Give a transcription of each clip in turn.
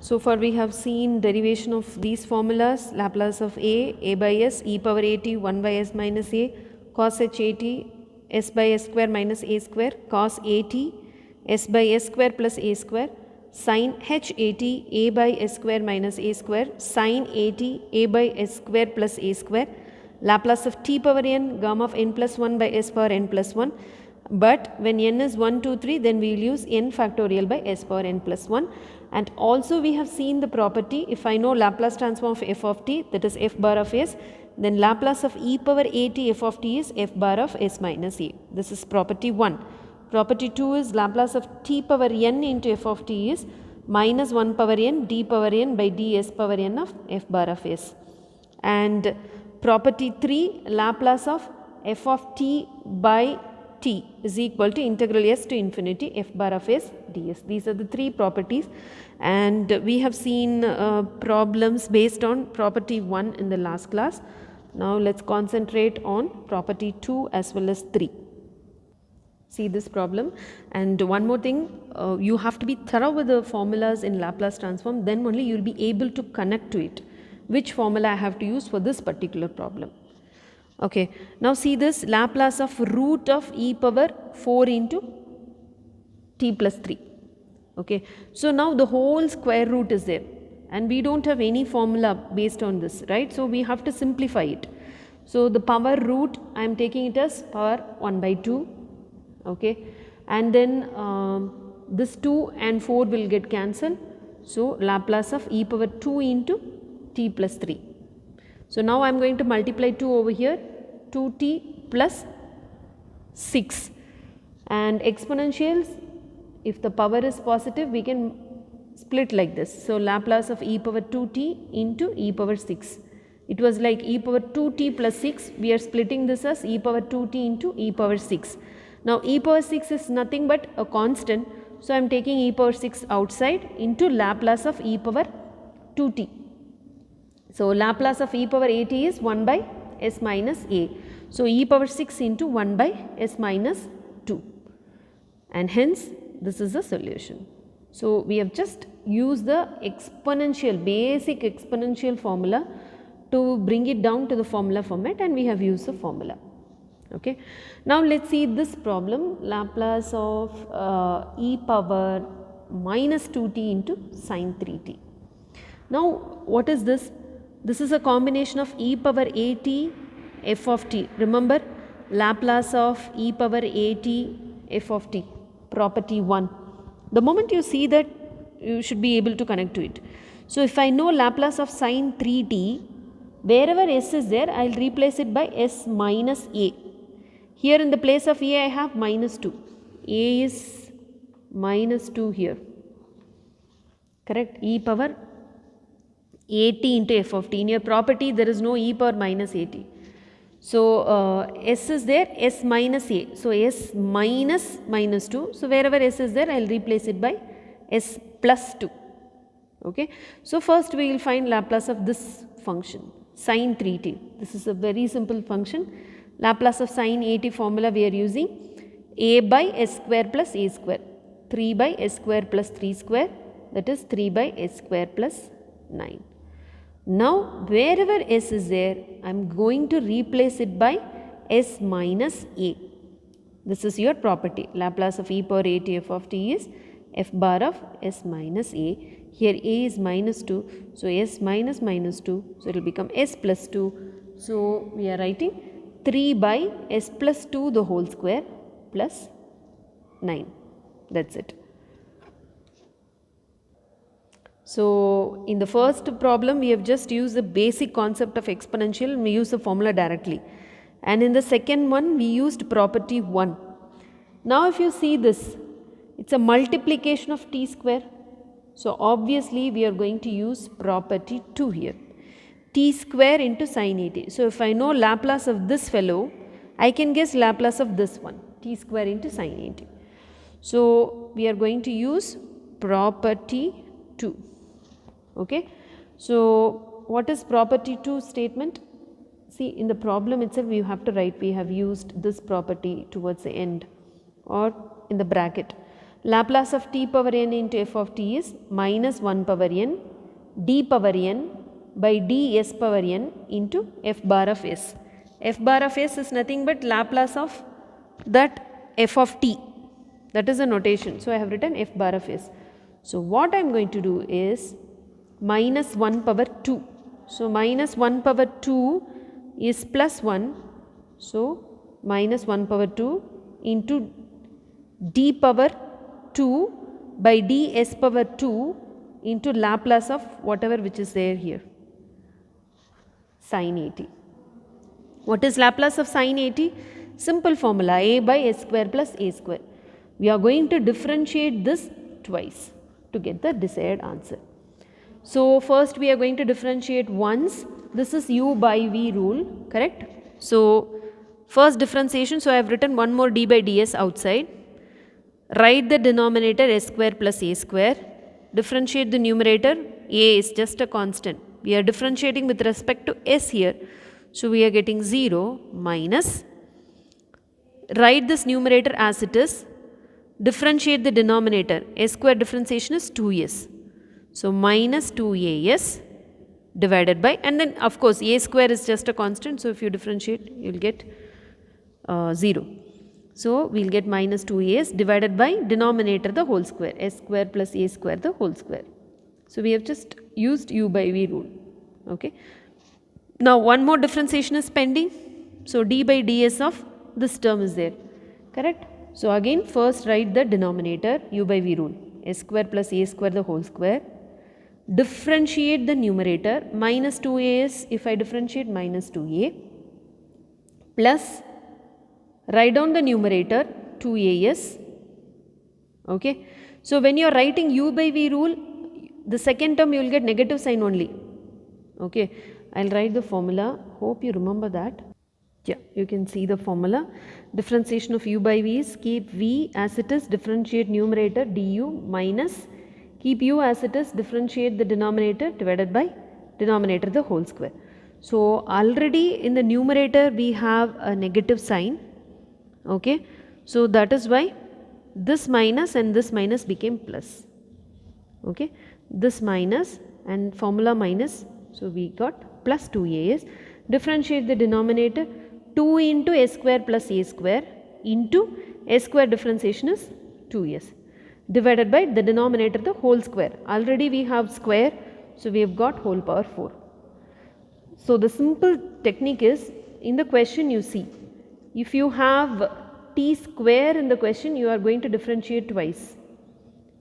So far we have seen derivation of these formulas: Laplace of a by s, e power at 1 by s minus a, cos h at s by s square minus a square, cos at s by s square plus a square, sin h at a by s square minus a square, sin at a by s square plus a square, Laplace of t power n, gamma of n plus 1 by s power n plus 1. But when n is 1, 2, 3, then we will use n factorial by s power n plus 1. And also we have seen the property, if I know Laplace transform of f of t, that is f bar of s, then Laplace of e power at f of t is f bar of s minus a. This is property 1. Property 2 is Laplace of t power n into f of t is minus 1 power n d power n by ds power n of f bar of s. And property 3, Laplace of f of t by t is equal to integral s to infinity f bar of s ds. These are the three properties, and we have seen problems based on property 1 in the last class. Now let's concentrate on property 2 as well as 3. See this problem, and one more thing, you have to be thorough with the formulas in Laplace transform, then only you will be able to connect to it which formula I have to use for this particular problem. Okay, now see this Laplace of root of e power 4 into t plus 3. Okay, so now the whole square root is there and we don't have any formula based on this, right? So we have to simplify it. So the power root, I am taking it as power 1 by 2. Okay, and then this 2 and 4 will get cancelled. So Laplace of e power 2 into t plus 3. So now I am going to multiply 2 over here, 2t plus 6, and exponentials, if the power is positive we can split like this. So Laplace of e power 2t into e power 6. It was like e power 2t plus 6, we are splitting this as e power 2t into e power 6. Now e power 6 is nothing but a constant, so I am taking e power 6 outside into Laplace of e power 2t. So Laplace of e power at is 1 by s minus a. So e power 6 into 1 by s minus 2, and hence this is the solution. So we have just used the exponential, basic exponential formula to bring it down to the formula format, and we have used the formula. Okay. Now let us see this problem, Laplace of e power minus 2t into sin 3t. Now what is this? This is a combination of e power at f of t. Remember Laplace of e power at f of t, property 1. The moment you see that, you should be able to connect to it. So if I know Laplace of sin 3t, wherever s is there I will replace it by s minus a. Here in the place of a I have minus 2. A is minus 2 here, correct? E power at into f of t. In your property there is no e power minus at. So s is there, s minus a. So s minus minus 2. So wherever s is there I will replace it by s plus 2. Okay. So first we will find Laplace of this function sin 3t. This is a very simple function. Laplace of sin 80 formula we are using a by s square plus a square, 3 by s square plus 3 square, that is 3 by s square plus 9. Now wherever s is there I am going to replace it by s minus a. This is your property. Laplace of e power at f of t is f bar of s minus a. Here a is minus 2, so s minus minus 2, so it will become s plus 2. So we are writing 3 by s plus 2 the whole square plus 9. That's it. So in the first problem we have just used the basic concept of exponential and we use the formula directly, and in the second one we used property 1. Now if you see this, it's a multiplication of t square, so obviously we are going to use property 2 here, t square into sin 80. So if I know Laplace of this fellow, I can guess Laplace of this one, t square into sin 80. So we are going to use property 2. Okay. So what is property 2 statement? See, in the problem itself we have to write, we have used this property towards the end or in the bracket. Laplace of t power n into f of t is minus 1 power n d power n by d s power n into f bar of s. F bar of s is nothing but Laplace of that f of t. That is the notation. So, I have written f bar of s. So, what I am going to do is minus 1 power 2. So, minus 1 power 2 is plus 1. So, minus 1 power 2 into d power 2 by ds power 2 into Laplace of whatever which is there here, sin 80. What is Laplace of sin 80? Simple formula, a by s square plus a square. We are going to differentiate this twice to get the desired answer. So, first we are going to differentiate once. This is u by v rule, correct? So, first differentiation, so I have written one more d by ds outside. Write the denominator s square plus a square. Differentiate the numerator, a is just a constant. We are differentiating with respect to s here. So, we are getting 0 minus. Write this numerator as it is. Differentiate the denominator, s square differentiation is 2s. So, minus 2as divided by, and then of course a square is just a constant. So, if you differentiate you will get 0. So, we will get minus 2as divided by denominator the whole square, s square plus a square the whole square. So, we have just used u by v rule. Okay. Now, one more differentiation is pending. So, d by ds of this term is there, correct. So, again first write the denominator u by v rule, s square plus a square the whole square. Differentiate the numerator, minus 2as, if I differentiate minus 2a, plus write down the numerator 2as. Okay. So, when you are writing u by v rule, the second term you will get negative sign only. Okay. I will write the formula, hope you remember that. Yeah, you can see the formula. Differentiation of u by v is keep v as it is, differentiate numerator du minus keep u as it is, differentiate the denominator divided by denominator the whole square. So, already in the numerator we have a negative sign. Okay. So, that is why this minus and this minus became plus. Okay. This minus and formula minus. So, we got plus 2as. Differentiate the denominator, 2 into s square plus a square into s square differentiation is 2s divided by the denominator the whole square. Already we have square, so we have got whole power 4. So, the simple technique is, in the question you see, if you have t square in the question, you are going to differentiate twice.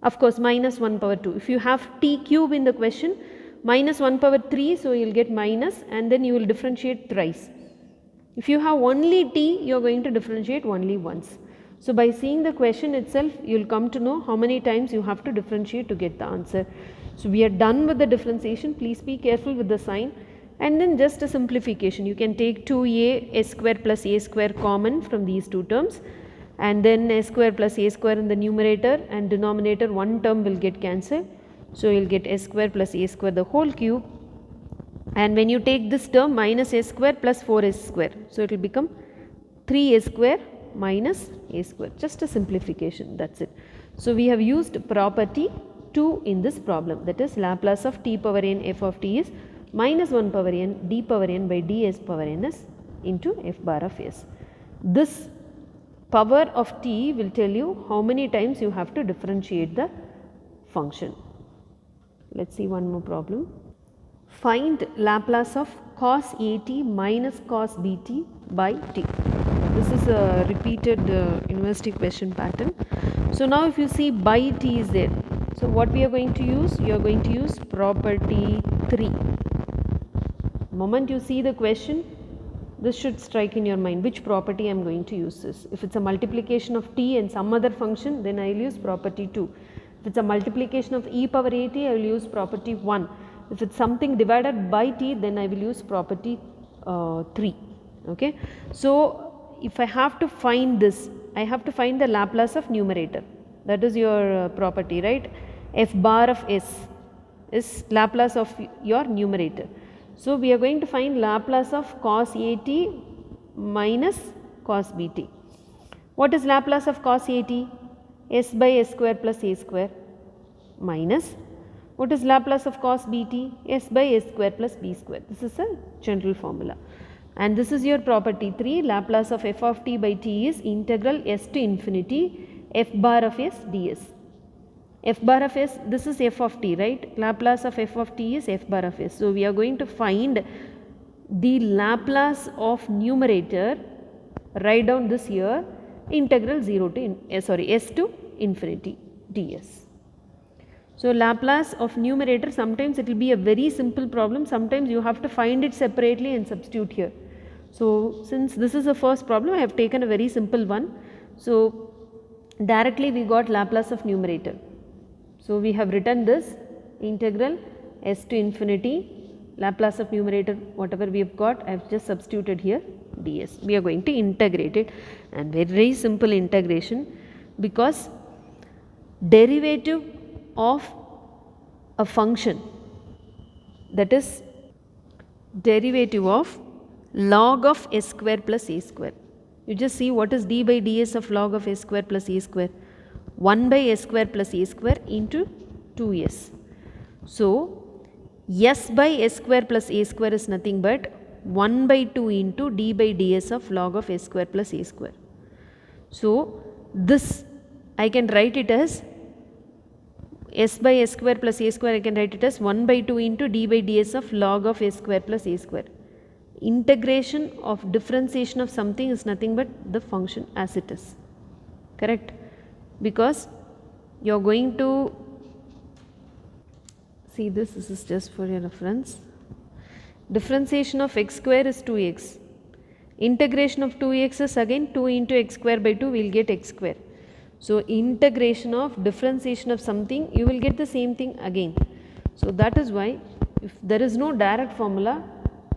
Of course, minus 1 power 2. If you have t cube in the question, minus 1 power 3, so you will get minus and then you will differentiate thrice. If you have only t, you are going to differentiate only once. So, by seeing the question itself, you will come to know how many times you have to differentiate to get the answer. So, we are done with the differentiation. Please be careful with the sign, and then just a simplification. You can take 2a s square plus a square common from these two terms, and then s square plus a square in the numerator and denominator, one term will get cancelled. So, you will get s square plus a square the whole cube, and when you take this term minus s square plus 4s square. So, it will become 3s square minus a square, just a simplification, that is it. So, we have used property 2 in this problem, that is Laplace of t power n f of t is minus 1 power n d power n by ds power n s into f bar of s. This power of t will tell you how many times you have to differentiate the function. Let us see one more problem. Find Laplace of cos at minus cos bt by t. This is a repeated university question pattern. So, now if you see by t is there. So, what we are going to use? You are going to use property 3. Moment you see the question, this should strike in your mind, which property I am going to use this. If it is a multiplication of t and some other function, then I will use property 2. If it is a multiplication of e power at, I will use property 1. If it is something divided by t, then I will use property 3. Okay. So, if I have to find this, I have to find the Laplace of numerator, that is your property, right. F bar of s is Laplace of your numerator. So, we are going to find Laplace of cos at minus cos bt. What is Laplace of cos at? s by s square plus a square minus what is Laplace of cos bt? S by s square plus b square. This is a general formula. And this is your property 3. Laplace of f of t by t is integral s to infinity f bar of s ds. F bar of s, this is f of t, right? Laplace of f of t is f bar of s. So we are going to find the Laplace of numerator, write down this here, integral 0 to s to infinity ds. So Laplace of numerator, sometimes it will be a very simple problem, sometimes you have to find it separately and substitute here. So since this is the first problem, I have taken a very simple one. So directly we got Laplace of numerator. So we have written this integral s to infinity, Laplace of numerator, whatever we have got, I have just substituted here ds. We are going to integrate it, and very simple integration, because derivative of a function, that is derivative of log of s square plus a square. You just see what is d by ds of log of s square plus a square, 1 by s square plus a square into 2s. So s by s square plus a square is nothing but 1 by 2 into d by ds of log of s square plus a square. So this I can write it as s by s square plus a square, I can write it as 1 by 2 into d by ds of log of s square plus a square. Integration of differentiation of something is nothing but the function as it is, correct? Because you are going to see this is just for your reference. Differentiation of x square is 2x. Integration of 2x is again 2 into x square by 2, we will get x square. So integration of differentiation of something, you will get the same thing again. So that is why if there is no direct formula,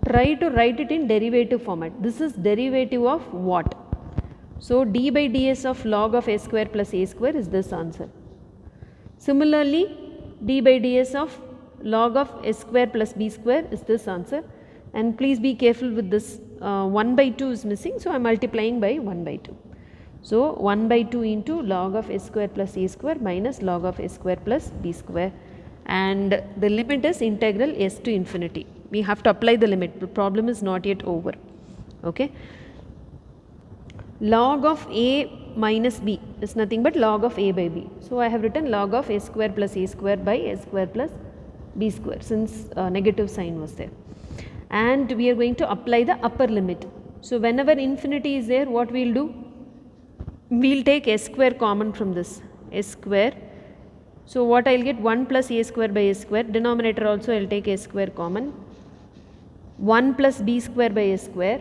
try to write it in derivative format. This is derivative of what? So d by ds of log of s square plus a square is this answer. Similarly, d by ds of log of s square plus b square is this answer. And please be careful with this, 1 by 2 is missing, so I am multiplying by 1 by 2. So 1 by 2 into log of s square plus a square minus log of s square plus b square, and the limit is integral s to infinity. We have to apply the limit, the problem is not yet over. Okay. Log of a minus b is nothing but log of a by b. So I have written log of s square plus a square by s square plus b square, since negative sign was there. And we are going to apply the upper limit. So whenever infinity is there, what we will do? We will take s square common from this, s square. So what I will get? 1 plus a square by s square, denominator also I will take s square common, 1 plus b square by s square,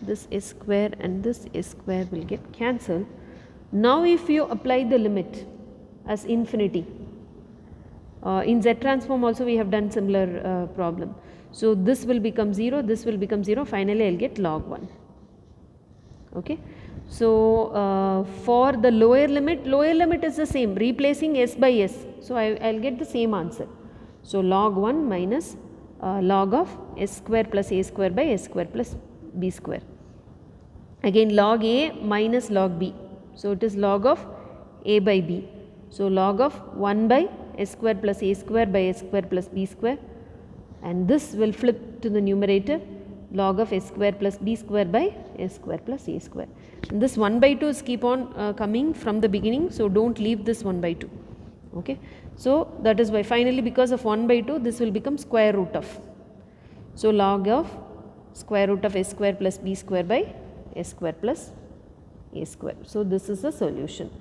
this s square and this s square will get cancelled. Now if you apply the limit as infinity, in Z transform also we have done similar problem. So this will become 0, this will become 0, finally I will get log 1. Okay. So for the lower limit is the same, replacing s by s. So I will get the same answer. So log 1 minus log of s square plus a square by s square plus b square. Again log a minus log b. So it is log of a by b. So log of 1 by s square plus a square by s square plus b square, and this will flip to the numerator, log of s square plus b square by s square plus a square. And this 1 by 2 is keep on coming from the beginning, so do not leave this 1 by 2. Okay. So that is why finally, because of 1 by 2, this will become square root of. So log of square root of s square plus b square by s square plus a square. So this is the solution.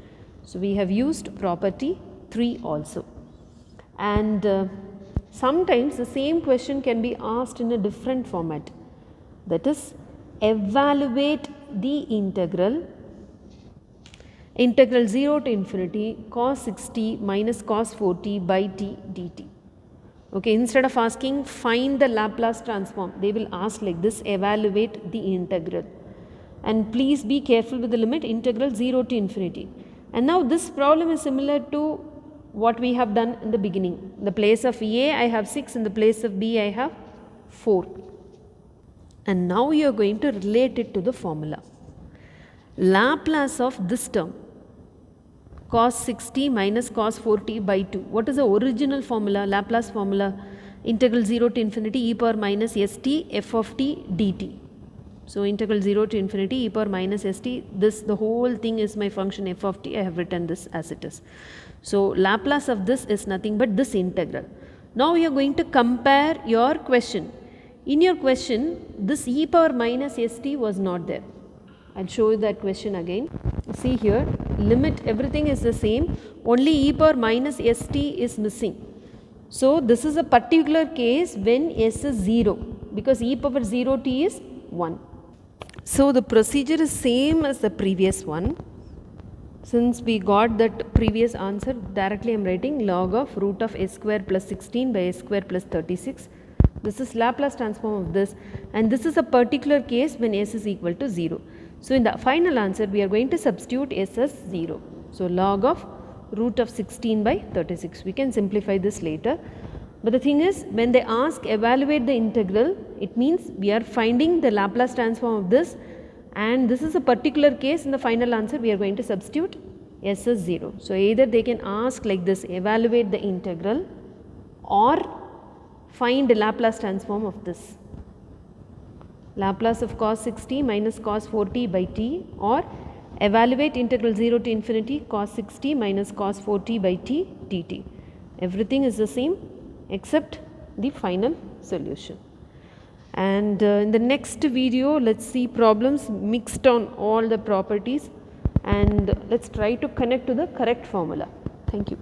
So we have used property 3 also. And sometimes the same question can be asked in a different format, that is evaluate the integral 0 to infinity cos 6t minus cos 4t by t dt. Okay, instead of asking find the Laplace transform, they will ask like this, evaluate the integral, and please be careful with the limit integral 0 to infinity. And now this problem is similar to what we have done in the beginning. In the place of a I have 6, in the place of b I have 4. And now you are going to relate it to the formula. Laplace of this term cos 6t minus cos 4t by 2. What is the original formula, Laplace formula? Integral 0 to infinity e power minus st f of t dt. So integral 0 to infinity e power minus st, this the whole thing is my function f of t. I have written this as it is. So Laplace of this is nothing but this integral. Now you are going to compare your question. In your question, this e power minus st was not there. I'll show you that question again. See here, limit everything is the same, only e power minus st is missing. So this is a particular case when s is 0, because e power 0 t is 1. So the procedure is same as the previous one. Since we got that previous answer, directly I am writing log of root of s square plus 16 by s square plus 36. This is Laplace transform of this, and this is a particular case when s is equal to 0. So in the final answer we are going to substitute s as 0. So log of root of 16 by 36. We can simplify this later. But the thing is, when they ask evaluate the integral, it means we are finding the Laplace transform of this, and this is a particular case. In the final answer we are going to substitute s as 0. So either they can ask like this, evaluate the integral, or find the Laplace transform of this. Laplace of cos 6t minus cos 4t by t, or evaluate integral 0 to infinity cos 6t minus cos 4t by t dt. Everything is the same except the final solution. And in the next video, let's see problems mixed on all the properties, and let's try to connect to the correct formula. Thank you.